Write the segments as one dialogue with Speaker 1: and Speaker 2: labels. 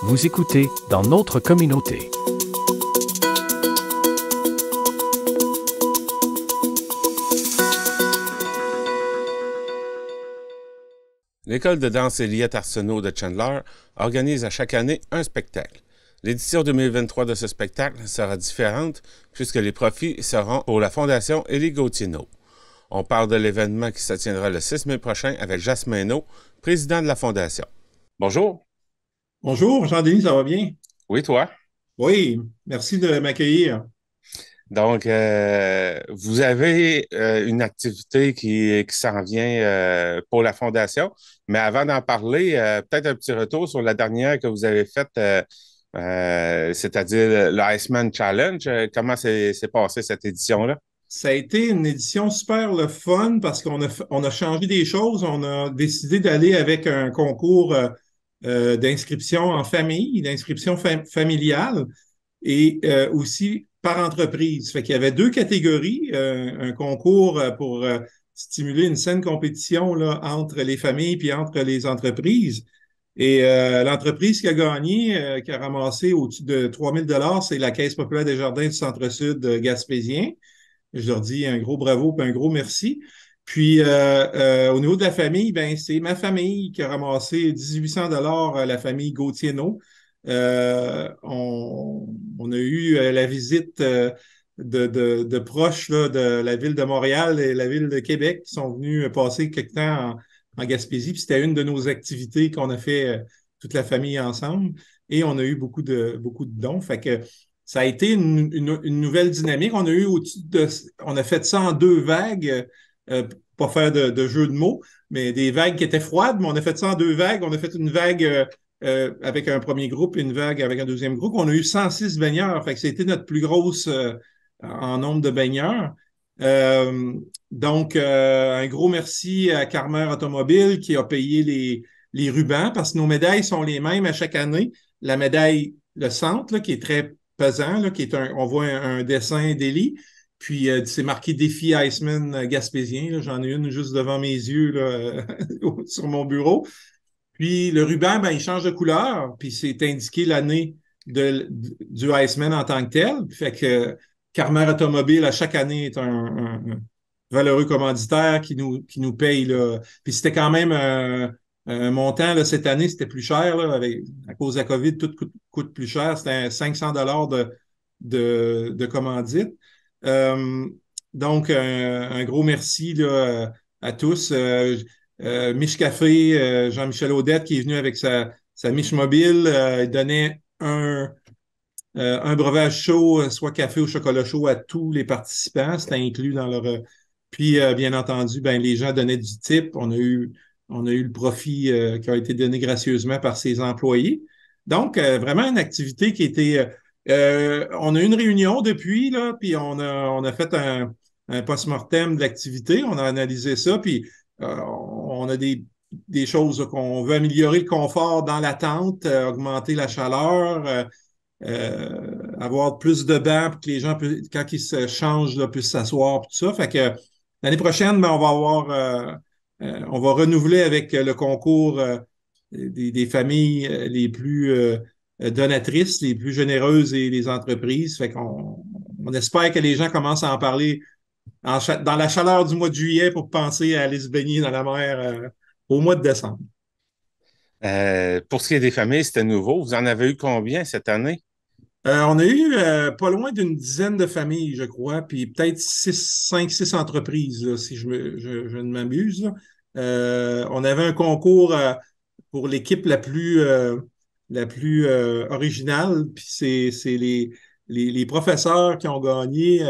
Speaker 1: Vous écoutez Dans notre communauté.
Speaker 2: L'école de danse Eliette Arsenault de Chandler organise à chaque année un spectacle. L'édition 2023 de ce spectacle sera différente puisque les profits seront pour la Fondation Élie Gauthier-No. On parle de l'événement qui se tiendra le 6 mai prochain avec Jasmin No, président de la Fondation. Bonjour.
Speaker 3: Bonjour, Jean-Denis, ça va bien?
Speaker 2: Oui, toi?
Speaker 3: Oui, merci de m'accueillir.
Speaker 2: Donc, vous avez une activité qui s'en vient pour la Fondation, mais avant d'en parler, peut-être un petit retour sur la dernière que vous avez faite, c'est-à-dire le Iceman Challenge. Comment s'est passée cette édition-là?
Speaker 3: Ça a été une édition super le fun parce on a changé des choses. On a décidé d'aller avec un concours d'inscription en famille, d'inscription familiale et aussi par entreprise. Fait qu'il y avait deux catégories, un concours pour stimuler une saine compétition là, entre les familles puis entre les entreprises. Et l'entreprise qui a gagné, qui a ramassé au-dessus de 3 000 $, c'est la Caisse populaire des jardins du Centre-Sud gaspésien. Je leur dis un gros bravo et un gros merci. Puis, au niveau de la famille, ben c'est ma famille qui a ramassé 1 800 $, la famille Gauthier-No. On a eu la visite de proches là, de la ville de Montréal et la ville de Québec qui sont venus passer quelque temps en Gaspésie. Puis c'était une de nos activités qu'on a fait toute la famille ensemble. Et on a eu beaucoup de dons. Fait que ça a été une nouvelle dynamique. On a fait ça en deux vagues, pas faire de jeu de mots, mais des vagues qui étaient froides, mais on a fait ça en deux vagues. On a fait une vague avec un premier groupe et une vague avec un deuxième groupe. On a eu 106 baigneurs. Fait que c'était notre plus grosse en nombre de baigneurs. Un gros merci à Carmer Automobile qui a payé les rubans parce que nos médailles sont les mêmes à chaque année. La médaille, le centre, là, qui est très pesant, là, on voit un dessin d'Élie. Puis c'est marqué Défi Iceman gaspésien. Là. J'en ai une juste devant mes yeux là, sur mon bureau. Puis le ruban, ben, il change de couleur, puis c'est indiqué l'année du Iceman en tant que tel. Fait que Carmer Automobile, à chaque année, est un valeureux commanditaire qui nous paye. Là. Puis c'était quand même un montant, là, cette année, c'était plus cher. Là, à cause de la COVID, tout coûte plus cher. C'était 500 $ de commandite. Euh, un gros merci là, à tous. Mich Café, Jean-Michel Audette qui est venu avec sa Mich Mobile, il donnait un breuvage chaud, soit café ou chocolat chaud à tous les participants. C'était inclus dans leur. Puis, bien entendu, ben, les gens donnaient du type. On a eu le profit qui a été donné gracieusement par ses employés. Donc, vraiment une activité qui était. On a eu une réunion depuis, là, puis on a fait un post-mortem de l'activité. On a analysé ça, puis on a des choses qu'on veut améliorer le confort dans la tente, augmenter la chaleur, avoir plus de bancs pour que les gens, quand ils se changent, là, puissent s'asseoir, tout ça. Fait que l'année prochaine, ben, on va renouveler avec le concours des familles les plus donatrices, les plus généreuses et les entreprises. Fait qu'on espère que les gens commencent à en parler dans la chaleur du mois de juillet pour penser à aller se baigner dans la mer au mois de décembre.
Speaker 2: Pour ce qui est des familles, c'était nouveau. Vous en avez eu combien cette année?
Speaker 3: On a eu pas loin d'une dizaine de familles, je crois, puis peut-être 5, 6 entreprises, là, si je ne m'abuse. Là. On avait un concours pour l'équipe la plus originale, puis c'est les professeurs qui ont gagné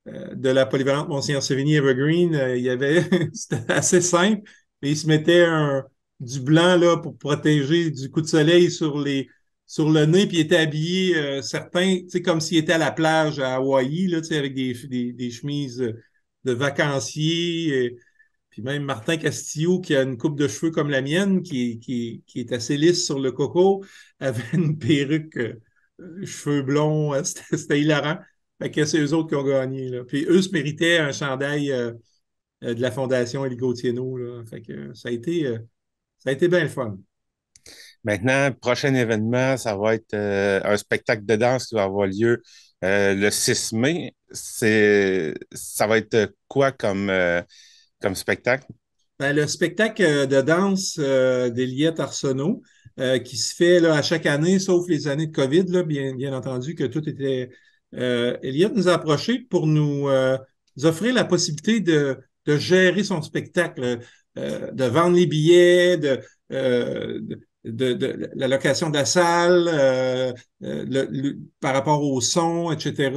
Speaker 3: de la polyvalente Monseigneur-Sévigny Evergreen. Il y avait, c'était assez simple, mais ils se mettaient du blanc là, pour protéger du coup de soleil sur le nez, puis il était habillé, certains, tu sais, comme s'il était à la plage à Hawaï, là, tu sais, avec des chemises de vacanciers. Puis même Martin Castillo, qui a une coupe de cheveux comme la mienne, qui est assez lisse sur le coco, avait une perruque, cheveux blonds. C'était hilarant. Fait que c'est eux autres qui ont gagné. Là. Puis eux se méritaient un chandail de la Fondation Élie Gauthier-No. Là. Fait que ça a été bien le fun.
Speaker 2: Maintenant, prochain événement, ça va être un spectacle de danse qui va avoir lieu le 6 mai. Ça va être quoi comme spectacle?
Speaker 3: Ben, le spectacle de danse d'Eliette Arsenault, qui se fait là, à chaque année, sauf les années de COVID, là, bien entendu, que tout était. Eliette nous a approchés pour nous offrir la possibilité de gérer son spectacle, de vendre les billets, de la location de la salle, par rapport au son, etc.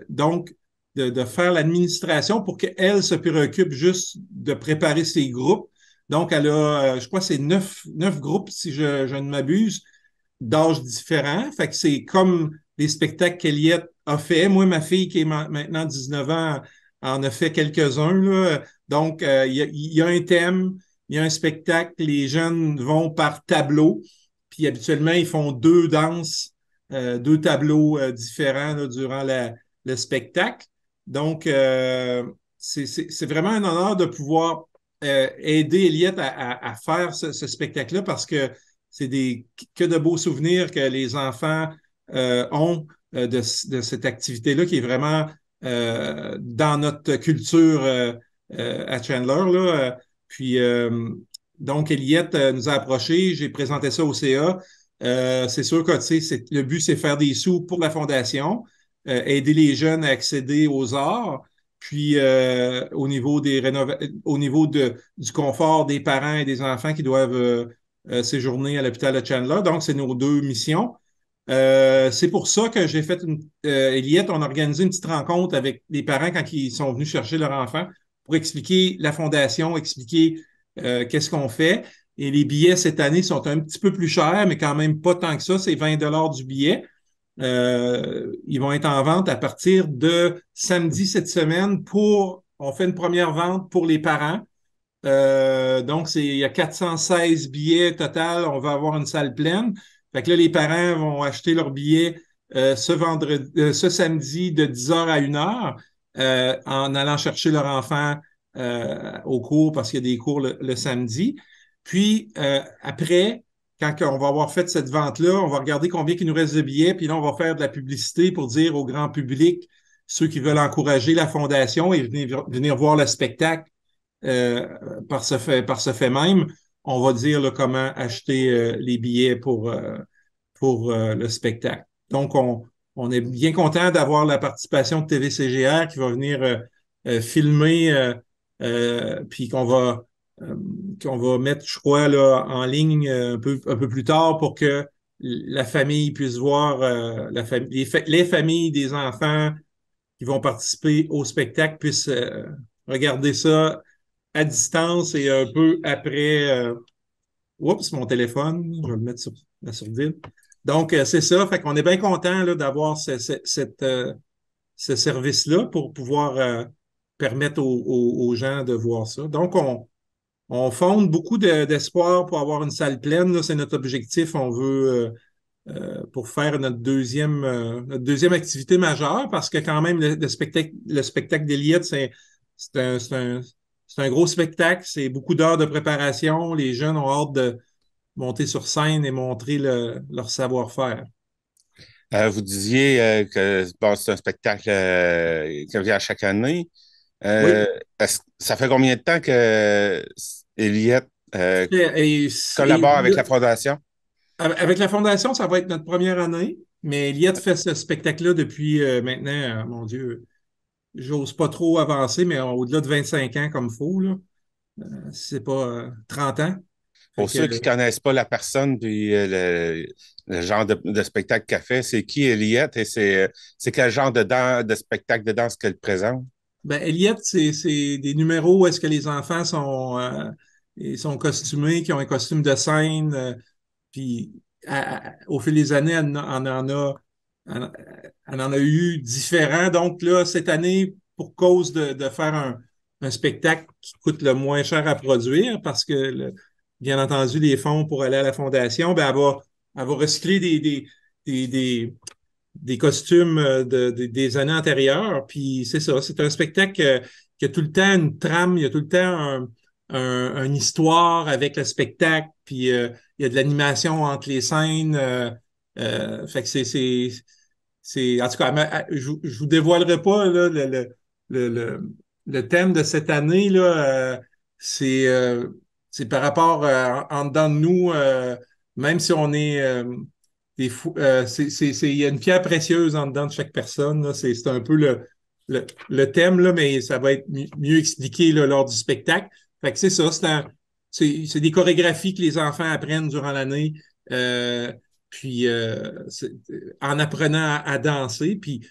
Speaker 3: Donc, de faire l'administration pour qu'elle se préoccupe juste de préparer ses groupes. Donc, elle a, je crois, c'est neuf groupes, si je ne m'abuse, d'âges différents. Fait que c'est comme les spectacles qu'Eliette a fait. Moi, ma fille, qui est maintenant 19 ans, en a fait quelques-uns, là. Donc, il y a un thème, il y a un spectacle, les jeunes vont par tableau, puis habituellement, ils font deux danses, deux tableaux différents là, durant le spectacle. Donc, c'est vraiment un honneur de pouvoir aider Eliette à faire ce spectacle-là parce que c'est que de beaux souvenirs que les enfants ont de cette activité-là qui est vraiment dans notre culture à Chandler. Là. Puis, donc, Eliette nous a approchés, j'ai présenté ça au CA. C'est sûr que le but, c'est faire des sous pour la fondation, aider les jeunes à accéder aux arts. Puis au niveau du confort des parents et des enfants qui doivent séjourner à l'hôpital de Chandler. Donc, c'est nos deux missions. C'est pour ça que j'ai fait Eliette, on a organisé une petite rencontre avec les parents quand ils sont venus chercher leur enfant pour expliquer la fondation, expliquer qu'est-ce qu'on fait. Et les billets cette année sont un petit peu plus chers, mais quand même pas tant que ça. C'est 20 $ du billet. Ils vont être en vente à partir de samedi cette semaine on fait une première vente pour les parents. Donc, il y a 416 billets total. On va avoir une salle pleine. Fait que là, les parents vont acheter leurs billets ce samedi de 10h à 1h en allant chercher leur enfant au cours parce qu'il y a des cours le samedi. Puis, après, quand on va avoir fait cette vente-là, on va regarder combien il nous reste de billets, puis là, on va faire de la publicité pour dire au grand public, ceux qui veulent encourager la fondation et venir voir le spectacle euh, par ce fait même, on va dire là, comment acheter les billets pour le spectacle. Donc, on est bien content d'avoir la participation de TVCGR qui va venir filmer, puis qu'on va mettre, je crois, là, en ligne un peu plus tard pour que la famille puisse voir, les familles des enfants qui vont participer au spectacle puissent regarder ça à distance et un peu après. Oups, mon téléphone, je vais le mettre sur la sourdine. Donc, c'est ça. Fait qu'on est bien content là, d'avoir ce service-là pour pouvoir permettre aux gens de voir ça. Donc, on fonde beaucoup d'espoir pour avoir une salle pleine. Là, c'est notre objectif. On veut pour faire notre deuxième activité majeure parce que quand même, le spectacle d'Eliott, c'est un, c'est un, c'est un gros spectacle. C'est beaucoup d'heures de préparation. Les jeunes ont hâte de monter sur scène et montrer leur savoir-faire.
Speaker 2: Vous disiez que bon, c'est un spectacle qui revient à chaque année.
Speaker 3: Oui.
Speaker 2: Ça fait combien de temps que Eliette collabore avec la
Speaker 3: Là,
Speaker 2: Fondation?
Speaker 3: avec la Fondation, ça va être notre première année, mais Eliott fait ce spectacle-là depuis maintenant, mon Dieu, j'ose pas trop avancer, mais au-delà de 25 ans comme il faut, là. C'est pas 30 ans. Fait
Speaker 2: Pour
Speaker 3: que,
Speaker 2: ceux qui connaissent pas la personne puis le genre de spectacle qu'elle fait, c'est qui Eliette et c'est quel genre de spectacle de danse qu'elle présente?
Speaker 3: ben, Eliott, c'est des numéros où est-ce que les enfants ils sont costumés, qui ont un costume de scène, puis au fil des années, elle en a eu différents. Donc là, cette année, pour cause de faire un spectacle qui coûte le moins cher à produire, parce que, bien entendu, les fonds pour aller à la fondation, ben, elle va recycler des, des, des costumes des années antérieures. Puis c'est ça, c'est un spectacle qui a tout le temps une trame, il y a tout le temps une histoire avec le spectacle. puis il y a de l'animation entre les scènes. Fait que en tout cas, je vous dévoilerai pas là, le, le, le thème de cette année, là, c'est par rapport en dedans de nous, même si on est des fous, il y a une pierre précieuse en dedans de chaque personne, là. C'est un peu le thème, là, mais ça va être mieux expliqué là, lors du spectacle. Fait que c'est ça, c'est des chorégraphies que les enfants apprennent durant l'année. Puis en apprenant à danser. Puis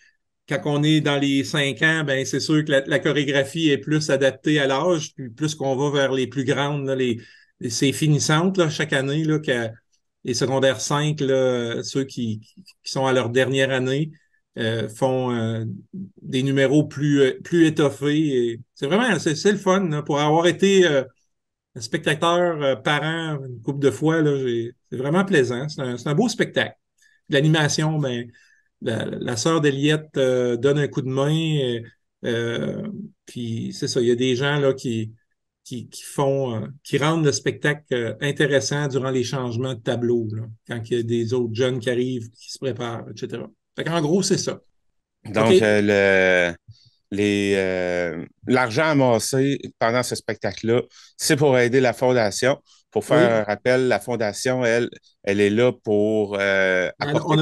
Speaker 3: quand on est dans les 5 ans, ben c'est sûr que la chorégraphie est plus adaptée à l'âge. Puis plus qu'on va vers les plus grandes, là, c'est finissantes là, chaque année, là, les secondaires 5, là, ceux qui sont à leur dernière année, font des numéros plus étoffés. Et c'est vraiment, c'est le fun là, pour avoir été spectateur parent une couple de fois, là, c'est vraiment plaisant. C'est un beau spectacle. L'animation, ben, la sœur d'Eliette donne un coup de main. Puis c'est ça, il y a des gens là qui font qui rendent le spectacle intéressant durant les changements de tableau, là, quand il y a des autres jeunes qui arrivent, qui se préparent, etc. Fait qu'en gros, c'est ça. OK.
Speaker 2: Donc, l'argent amassé pendant ce spectacle-là, c'est pour aider la Fondation. Pour faire
Speaker 3: Oui.
Speaker 2: un rappel, la Fondation, elle est là pour apporter quoi?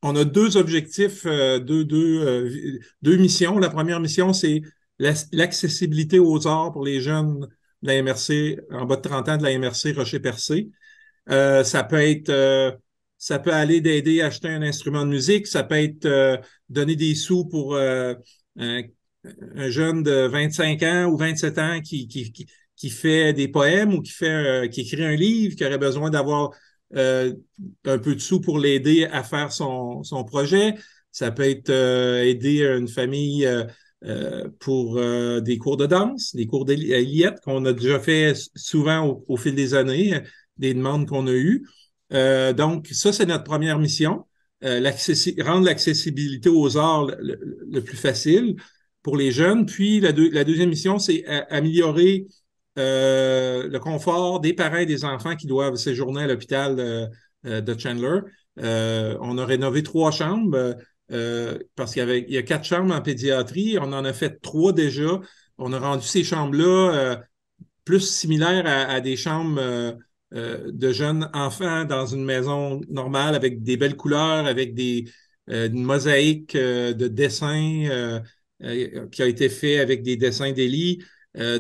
Speaker 3: On a deux objectifs, deux missions. La première mission, c'est l'accessibilité aux arts pour les jeunes de la MRC, en bas de 30 ans de la MRC Rocher-Percé. Ça peut être, ça peut aller d'aider à acheter un instrument de musique, ça peut être donner des sous pour un, un jeune de 25 ans ou 27 ans qui fait des poèmes ou qui écrit un livre, qui aurait besoin d'avoir euh, un peu de sous pour l'aider à faire son projet. Ça peut être aider une famille pour des cours de danse, des cours d'Eliette qu'on a déjà fait souvent au fil des années, des demandes qu'on a eues. Donc, ça, c'est notre première mission, rendre l'accessibilité aux arts le plus facile pour les jeunes. Puis, la deuxième mission, c'est améliorer le confort des parents et des enfants qui doivent séjourner à l'hôpital de Chandler. On a rénové 3 chambres parce il y a 4 chambres en pédiatrie. On en a fait 3 déjà. On a rendu ces chambres-là plus similaires à des chambres de jeunes enfants dans une maison normale avec des belles couleurs, avec une mosaïque de dessins qui a été fait avec des dessins d'Élie.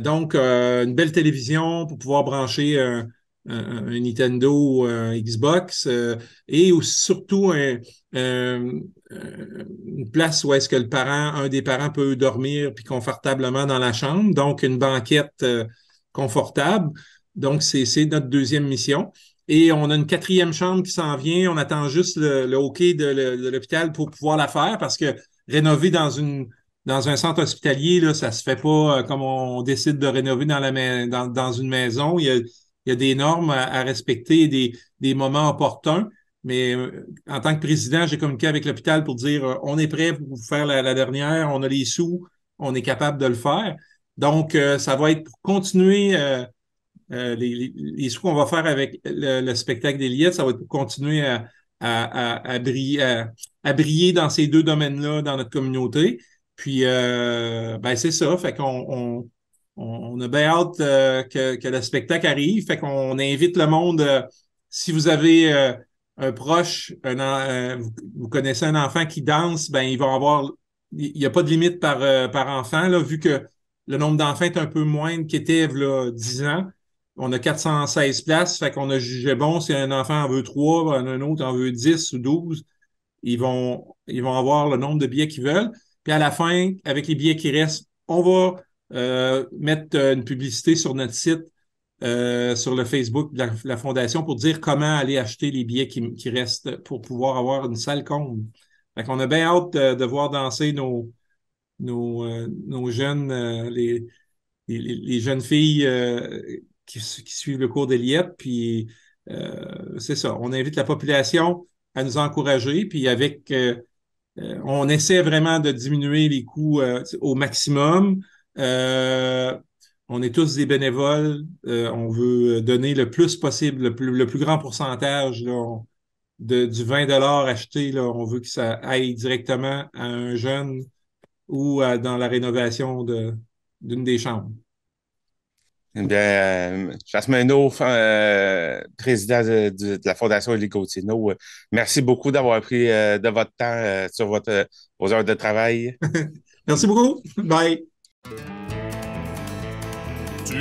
Speaker 3: Donc, une belle télévision pour pouvoir brancher un Nintendo ou un Xbox et surtout une place où est-ce que un des parents peut dormir puis confortablement dans la chambre. Donc, une banquette confortable. Donc, c'est notre deuxième mission. Et on a une 4e chambre qui s'en vient. On attend juste le OK de l'hôpital pour pouvoir la faire parce que rénover dans un centre hospitalier, là, ça se fait pas comme on décide de rénover dans une maison. Il y a des normes à respecter, des moments opportuns. Mais en tant que président, j'ai communiqué avec l'hôpital pour dire on est prêt pour vous faire la dernière, on a les sous, on est capable de le faire. Donc, ça va être pour continuer les sous qu'on va faire avec le spectacle d'Eliette, ça va être pour continuer à briller dans ces 2 domaines-là dans notre communauté. Puis, ben c'est ça. Fait on a bien hâte que le spectacle arrive. Fait qu'on invite le monde, si vous avez un proche, vous connaissez un enfant qui danse, ben il va avoir, il n'y a pas de limite par enfant, là, vu que le nombre d'enfants est un peu moindre qu'était là, 10 ans. On a 416 places, fait qu'on a jugé bon, si un enfant en veut 3, un autre en veut 10 ou 12, ils vont avoir le nombre de billets qu'ils veulent. Puis à la fin, avec les billets qui restent, on va mettre une publicité sur notre site, sur le Facebook de la Fondation pour dire comment aller acheter les billets qui restent pour pouvoir avoir une salle comble. Fait qu'on a bien hâte de voir danser nos jeunes, les jeunes filles qui suivent le cours d'Eliette. Puis c'est ça, on invite la population à nous encourager. Puis on essaie vraiment de diminuer les coûts au maximum. Euh, On est tous des bénévoles. On veut donner le plus possible, le plus grand pourcentage là, du 20 acheté. Là, on veut que ça aille directement à un jeune ou dans la rénovation d'une des chambres.
Speaker 2: Eh bien, Jasmino, président de la Fondation Élie Gauthier-No, merci beaucoup d'avoir pris de votre temps sur vos heures de travail.
Speaker 3: Merci beaucoup. Bye.
Speaker 4: Tu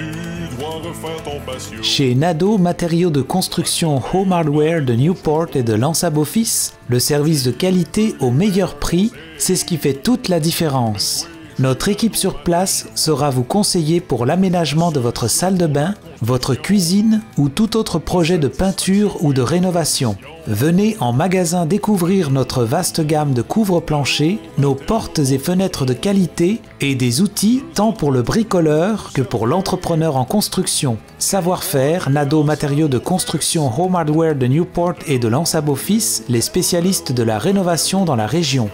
Speaker 4: dois refaire ton patio.
Speaker 5: Chez Nadeau Matériaux de Construction Home Hardware de Newport et de Lansab Office, le service de qualité au meilleur prix, c'est ce qui fait toute la différence. Notre équipe sur place saura vous conseiller pour l'aménagement de votre salle de bain, votre cuisine ou tout autre projet de peinture ou de rénovation. Venez en magasin découvrir notre vaste gamme de couvre-planchers, nos portes et fenêtres de qualité et des outils tant pour le bricoleur que pour l'entrepreneur en construction. Savoir-faire, Nadeau Matériaux de Construction Home Hardware de Newport et de Lansab Office, les spécialistes de la rénovation dans la région.